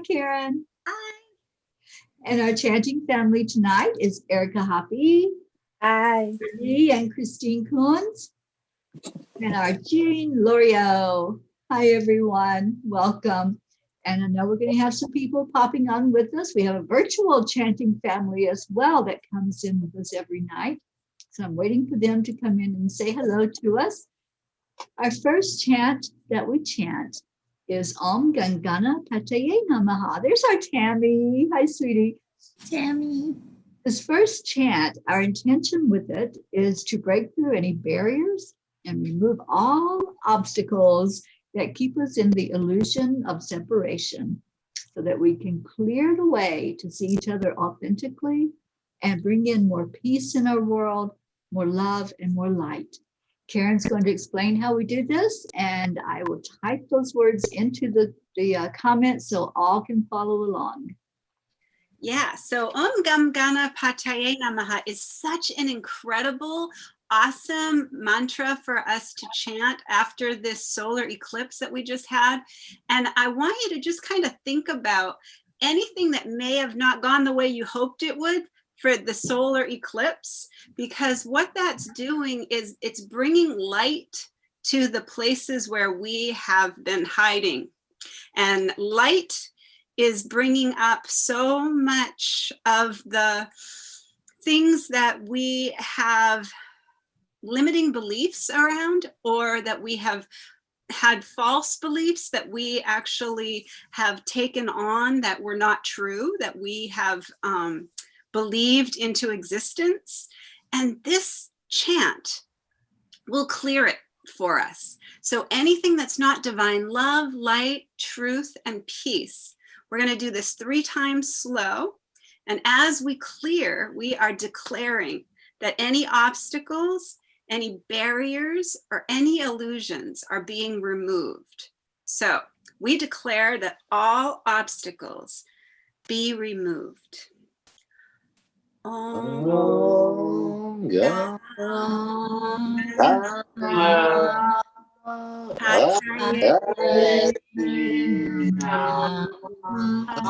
Karen. Hi. And our chanting family tonight is Erica Hoppy. Hi. Me and Christine Coons. And our Jean Lorio. Hi, everyone. Welcome. And I know we're going to have some people popping on with us. We have a virtual chanting family as well that comes in with us every night. So I'm waiting for them to come in and say hello to us. Our first chant that we chant is Om Gam Ganapataye Namaha. There's our Tammy. Hi, sweetie. Tammy. This first chant, our intention with it is to break through any barriers and remove all obstacles that keep us in the illusion of separation so that we can clear the way to see each other authentically and bring in more peace in our world, more love and more light. Karen's going to explain how we do this, and I will type those words into the comments so all can follow along. Yeah, so Om Gam Ganapataye Namaha is such an incredible, awesome mantra for us to chant after this solar eclipse that we just had. And I want you to just kind of think about anything that may have not gone the way you hoped it would for the solar eclipse, because what that's doing is it's bringing light to the places where we have been hiding. And light is bringing up so much of the things that we have limiting beliefs around, or that we have had false beliefs that we actually have taken on that were not true, that we have believed into existence. And this chant will clear it for us. So anything that's not divine love, light, truth, and peace, we're going to do this 3 times slow. And as we clear, we are declaring that any obstacles, any barriers, or any illusions are being removed. So we declare that all obstacles be removed. Om Gam Ganapataye Namaha.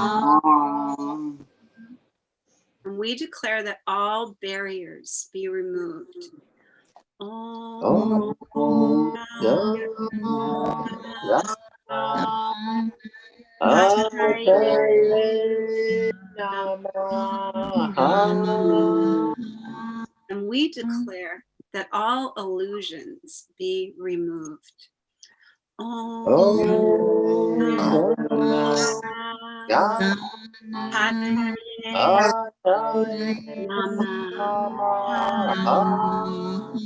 And we declare that all barriers be removed. Om Gam Ganapataye Namaha. And we declare that all illusions be removed. Om Ganapataye Namaha.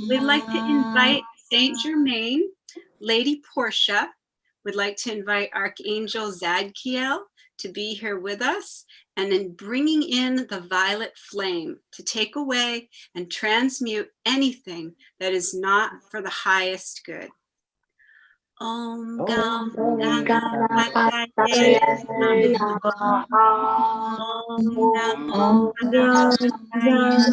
We'd like to invite Saint Germain, Lady Portia. We'd like to invite Archangel Zadkiel to be here with us, and in bringing in the violet flame to take away and transmute anything that is not for the highest good. Om Gam Ganapataye Namaha. Om Gam Ganapataye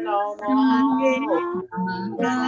Namaha.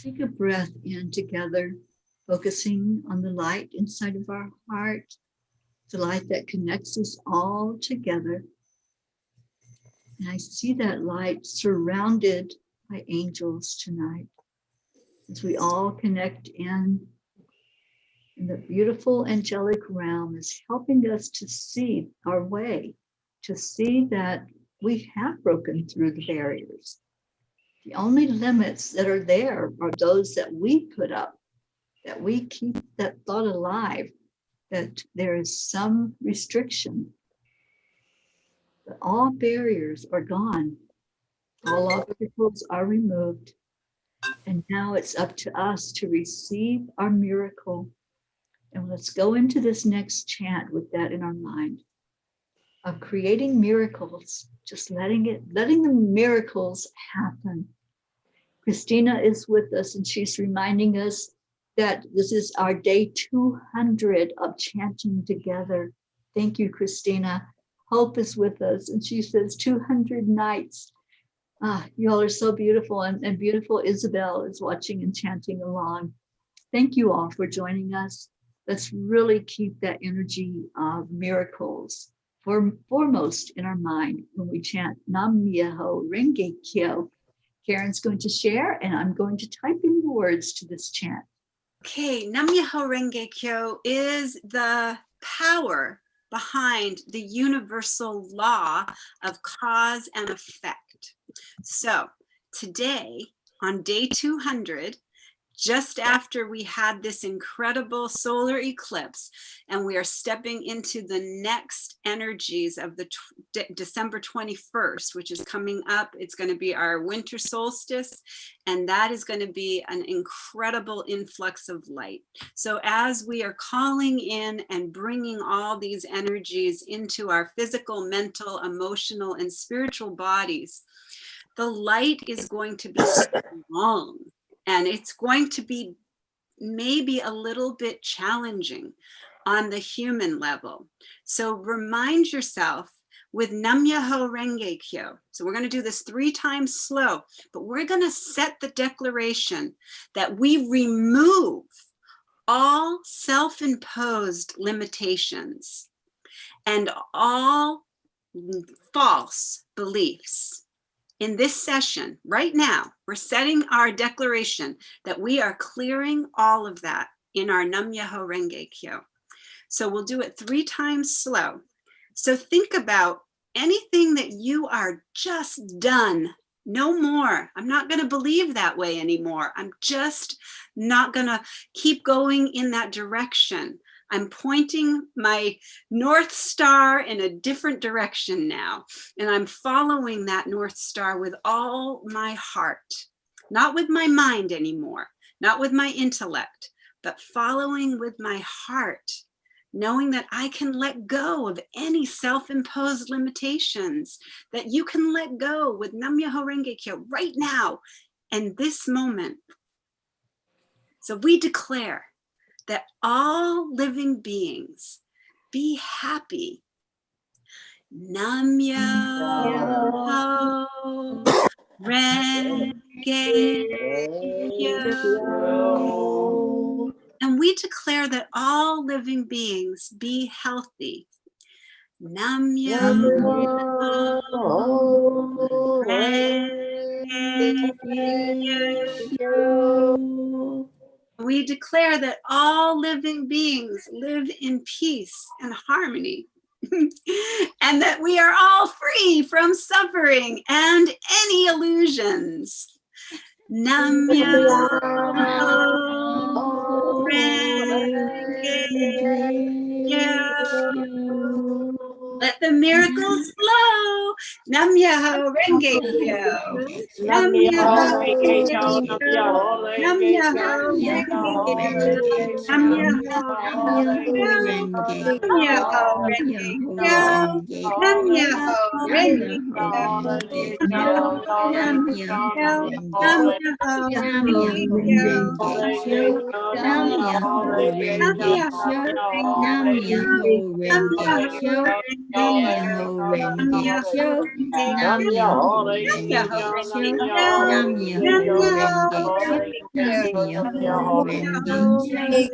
take a breath in together, focusing on the light inside of our heart, the light that connects us all together. And I see that light surrounded by angels tonight as we all connect in the beautiful angelic realm is helping us to see our way, to see that we have broken through the barriers. The only limits that are there are those that we put up, that we keep that thought alive, that there is some restriction. But all barriers are gone. All obstacles are removed. And now it's up to us to receive our miracle. And let's go into this next chant with that in our mind of creating miracles, just letting the miracles happen. Christina is with us and she's reminding us that this is our day 200 of chanting together. Thank you, Christina. Hope is with us and she says 200 nights. You all are so beautiful, and beautiful Isabel is watching and chanting along. Thank you all for joining us. Let's really keep that energy of miracles foremost in our mind when we chant Nam Myoho Renge Kyo. Karen's going to share, and I'm going to type in the words to this chant. Okay, Nam Myoho Renge Kyo is the power behind the universal law of cause and effect. So today, on day 200, just after we had this incredible solar eclipse, and we are stepping into the next energies of the December 21st, which is coming up. It's going to be our winter solstice, and that is going to be an incredible influx of light. So as we are calling in and bringing all these energies into our physical, mental, emotional, and spiritual bodies, the light is going to be strong. And it's going to be maybe a little bit challenging on the human level. So remind yourself with Nam Myoho Renge Kyo. So we're going to do this 3 times slow, but we're going to set the declaration that we remove all self-imposed limitations and all false beliefs. In this session, right now, we're setting our declaration that we are clearing all of that in our Nam Myoho Renge Kyo. So we'll do it 3 times slow. So think about anything that you are just done. No more. I'm not going to believe that way anymore. I'm just not going to keep going in that direction. I'm pointing my North Star in a different direction now, and I'm following that North Star with all my heart, not with my mind anymore, not with my intellect, but following with my heart, knowing that I can let go of any self-imposed limitations, that you can let go with Nam Myoho Renge Kyo right now and this moment. So we declare that all living beings be happy. Nam Myoho Renge Kyo. And we declare that all living beings be healthy. Nam Myoho Renge Kyo. We declare that all living beings live in peace and harmony, and that we are all free from suffering and any illusions. Nam Myoho Renge Kyo. Let the miracles flow. Nam Myoho Renge Kyo. Nam Myoho Renge Kyo. Nam Myoho Renge Kyo. Nam Myoho Renge Kyo. Nam Myoho Renge Kyo. Nam Myoho Renge Kyo. Myoho Renge Kyo, Nam Myoho Renge Kyo, Nam Myoho Renge Kyo, Nam Myoho Renge Kyo, Nam Myoho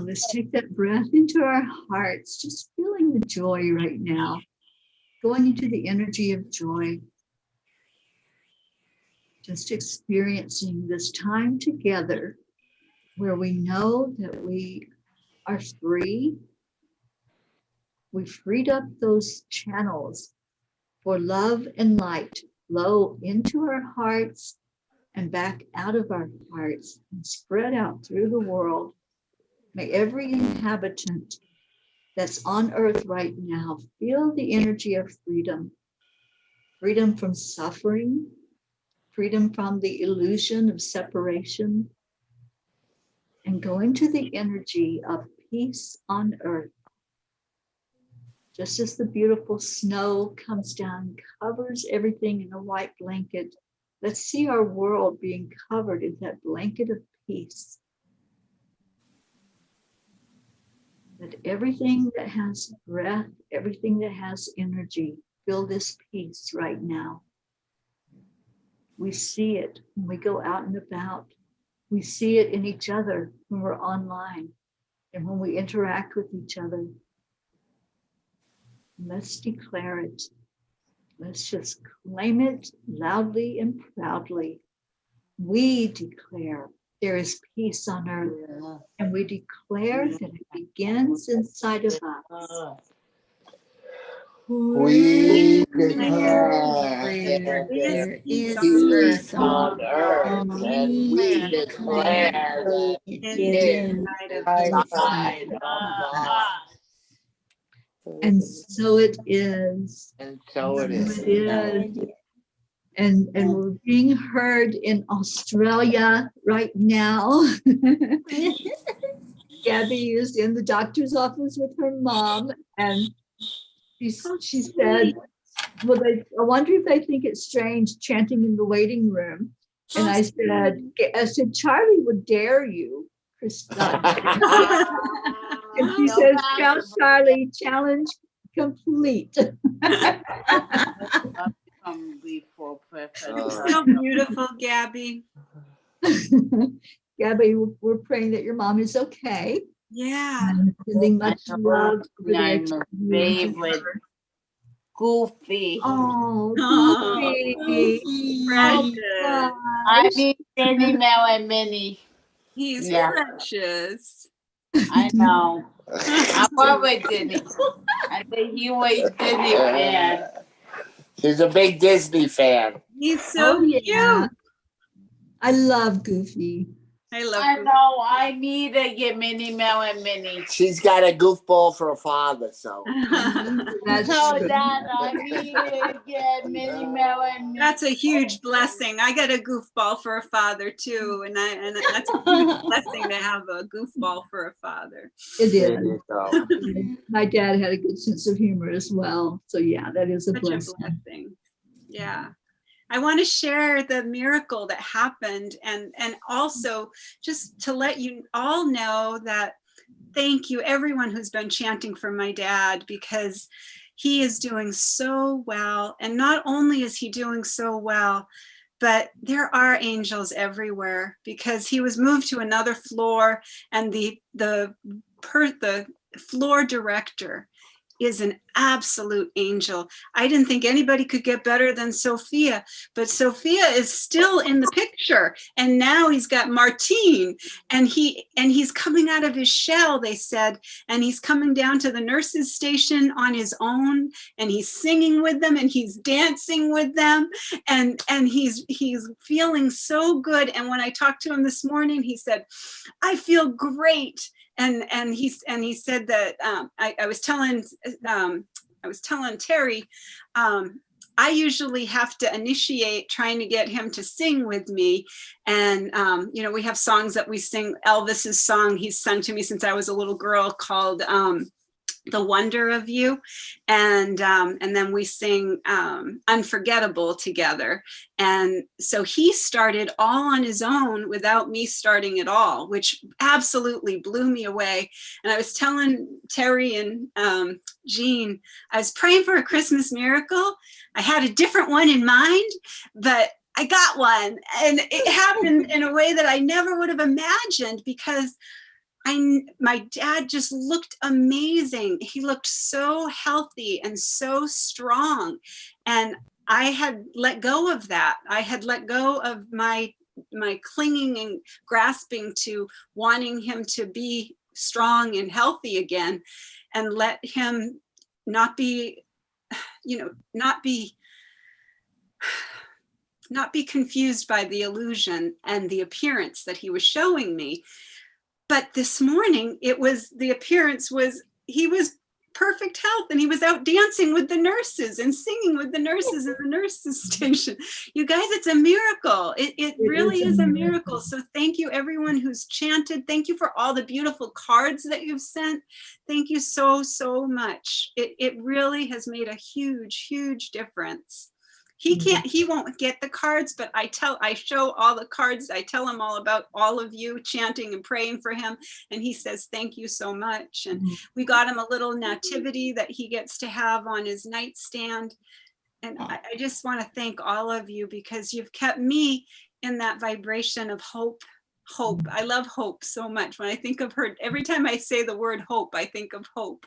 let's take that breath into our hearts, just feeling feeling the joy right now, going into the energy of joy, just experiencing this time together where we know that we are free. We freed up those channels for love and light flow into our hearts and back out of our hearts and spread out through the world. May every inhabitant that's on earth right now feel the energy of freedom, freedom from suffering, freedom from the illusion of separation, and go into the energy of peace on earth. Just as the beautiful snow comes down, covers everything in a white blanket, let's see our world being covered in that blanket of peace. That everything that has breath, everything that has energy, feel this peace right now. We see it when we go out and about. We see it in each other when we're online and when we interact with each other. Let's declare it. Let's just claim it loudly and proudly. We declare there is peace on earth, and we declare that it begins inside of us. We declare there is peace on earth, and we declare that it is inside of us. And so it is. And so it is. It is. And we're being heard in Australia right now. Gabby is in the doctor's office with her mom, and she said, well, I wonder if they think it's strange chanting in the waiting room. And I said, Charlie would dare you, Krista. And she says, Count Charlie, challenge complete. So beautiful, Gabby. Gabby, we're praying that your mom is okay. Yeah. And sending much love. My favorite, Goofy. Oh, Goofy. Precious. I need Minnie, Mel, and Minnie. He's precious. I know. I'm always Disney. I think you a Disney fan. She's a big Disney fan. He's so cute. I love Goofy. I love I Goofy. know. I need to get Minnie, Mel, and Minnie. She's got a goofball for a father, so. That's So, true. Dad, I need to get Minnie, Mel, and Minnie. That's a huge blessing. I got a goofball for a father too, and that's a huge blessing to have a goofball for a father. It is. My dad had a good sense of humor as well. So yeah, that is a blessing. Yeah. I want to share the miracle that happened and also just to let you all know that thank you everyone who's been chanting for my dad, because he is doing so well. And not only is he doing so well, but there are angels everywhere, because he was moved to another floor, and the floor director is an absolute angel. I didn't think anybody could get better than Sophia, but Sophia is still in the picture. And now he's got Martine, and he's coming out of his shell, they said, and he's coming down to the nurses' station on his own, and he's singing with them, and he's dancing with them, and he's feeling so good. And when I talked to him this morning, he said, I feel great. And he said that I was telling Teri, I usually have to initiate trying to get him to sing with me. And, we have songs that we sing. Elvis's song he's sung to me since I was a little girl called The Wonder of You. And then we sing Unforgettable together. And so he started all on his own without me starting at all, which absolutely blew me away. And I was telling Teri and Jean, I was praying for a Christmas miracle. I had a different one in mind, but I got one. And it happened in a way that I never would have imagined, because my dad just looked amazing. He looked so healthy and so strong. And I had let go of that. I had let go of my clinging and grasping to wanting him to be strong and healthy again, and let him not be confused by the illusion and the appearance that he was showing me. But this morning, the appearance was, he was perfect health, and he was out dancing with the nurses and singing with the nurses in the nurses station. You guys, it's a miracle. It really is a miracle. So thank you everyone who's chanted. Thank you for all the beautiful cards that you've sent. Thank you so, so much. It really has made a huge, huge difference. He won't get the cards, but I show all the cards. I tell him all about all of you chanting and praying for him. And he says, thank you so much. And we got him a little nativity that he gets to have on his nightstand. And I just want to thank all of you, because you've kept me in that vibration of hope. Hope. I love hope so much. When I think of her, every time I say the word hope, I think of hope.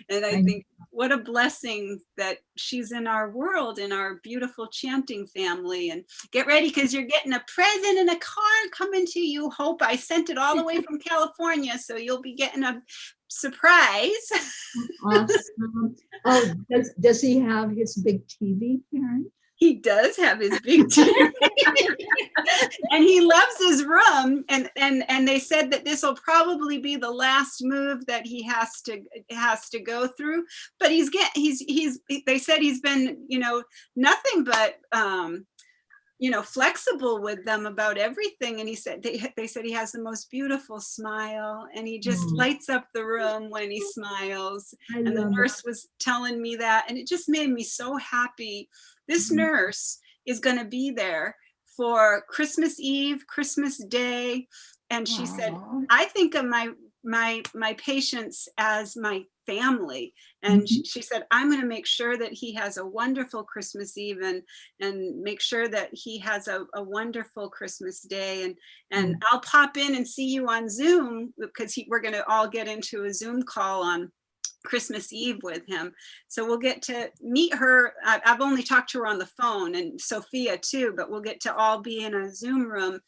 And I think what a blessing that she's in our world, in our beautiful chanting family. And get ready, because you're getting a present and a card coming to you, Hope. I sent it all the way from California, so you'll be getting a surprise. Awesome. Oh, does he have his big TV, Karen? He does have his big TV. And he loves his room. And they said that this will probably be the last move that he has to go through. But they said he's been, nothing but flexible with them about everything. And he said, they said he has the most beautiful smile, and he just lights up the room when he smiles. And the nurse was telling me that, and it just made me so happy. This nurse is going to be there for Christmas Eve, Christmas Day. And she said, I think of my patients as my family. And she said, I'm going to make sure that he has a wonderful Christmas Eve, and make sure that he has a wonderful Christmas Day. And I'll pop in and see you on Zoom, because we're going to all get into a Zoom call on Christmas Eve with him. So we'll get to meet her. I've only talked to her on the phone, and Sophia too, but we'll get to all be in a Zoom room.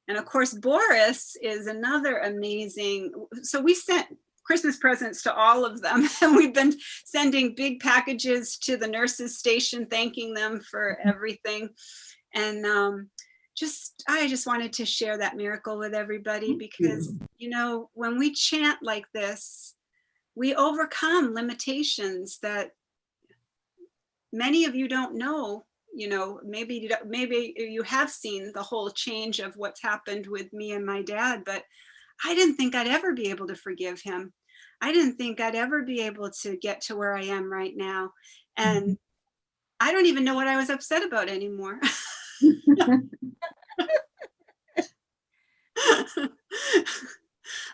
And of course, Boris is another amazing. So we sent Christmas presents to all of them. And we've been sending big packages to the nurses station, thanking them for everything. And I just wanted to share that miracle with everybody, because, when we chant like this, we overcome limitations that many of you don't know. Maybe you have seen the whole change of what's happened with me and my dad, but I didn't think I'd ever be able to forgive him. I didn't think I'd ever be able to get to where I am right now. And I don't even know what I was upset about anymore.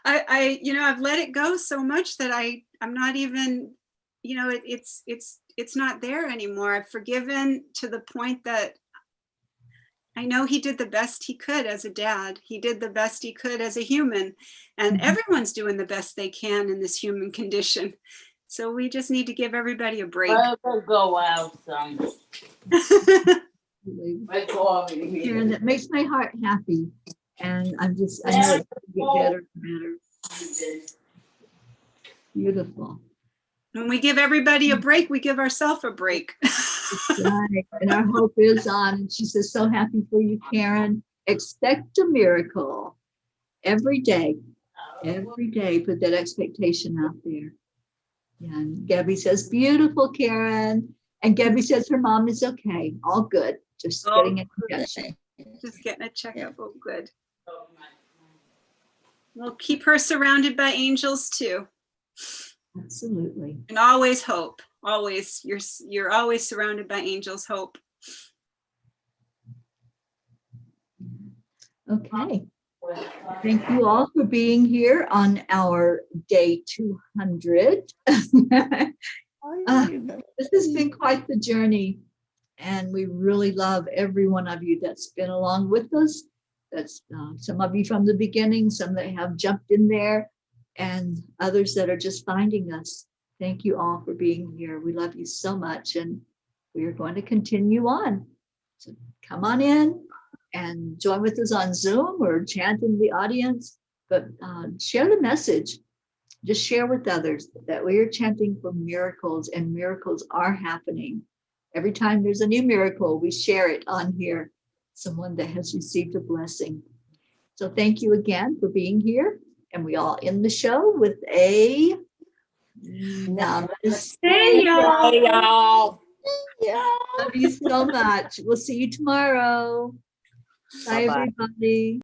I've let it go so much that I'm not even, it's not there anymore. I've forgiven to the point that I know he did the best he could as a dad. He did the best he could as a human, and everyone's doing the best they can in this human condition. So we just need to give everybody a break. We'll go out some. Karen, that makes my heart happy. And I know it's going to get better and better. Beautiful. When we give everybody a break, we give ourselves a break. Right. And our hope is on. And she says, so happy for you, Karen. Expect a miracle every day. Every day, put that expectation out there. Yeah, and Gabby says, beautiful, Karen. And Gabby says her mom is okay. All good. Just getting a checkup. Just getting a checkup. Oh, good. We'll keep her surrounded by angels too. Absolutely. And always hope. Always, you're always surrounded by angels. Hope. Okay. Thank you all for being here on our day 200. This has been quite the journey, and we really love every one of you that's been along with us. That's some of you from the beginning, some that have jumped in there. and others that are just finding us. Thank you all for being here. We love you so much, and we are going to continue on. So come on in and join with us on Zoom or chant in the audience, but share the message. Just share with others that we are chanting for miracles, and miracles are happening. Every time there's a new miracle, we share it on here, someone that has received a blessing. So thank you again for being here. And we all end the show with a namaste, y'all. Love you so much. We'll see you tomorrow. Bye, Bye-bye. everybody.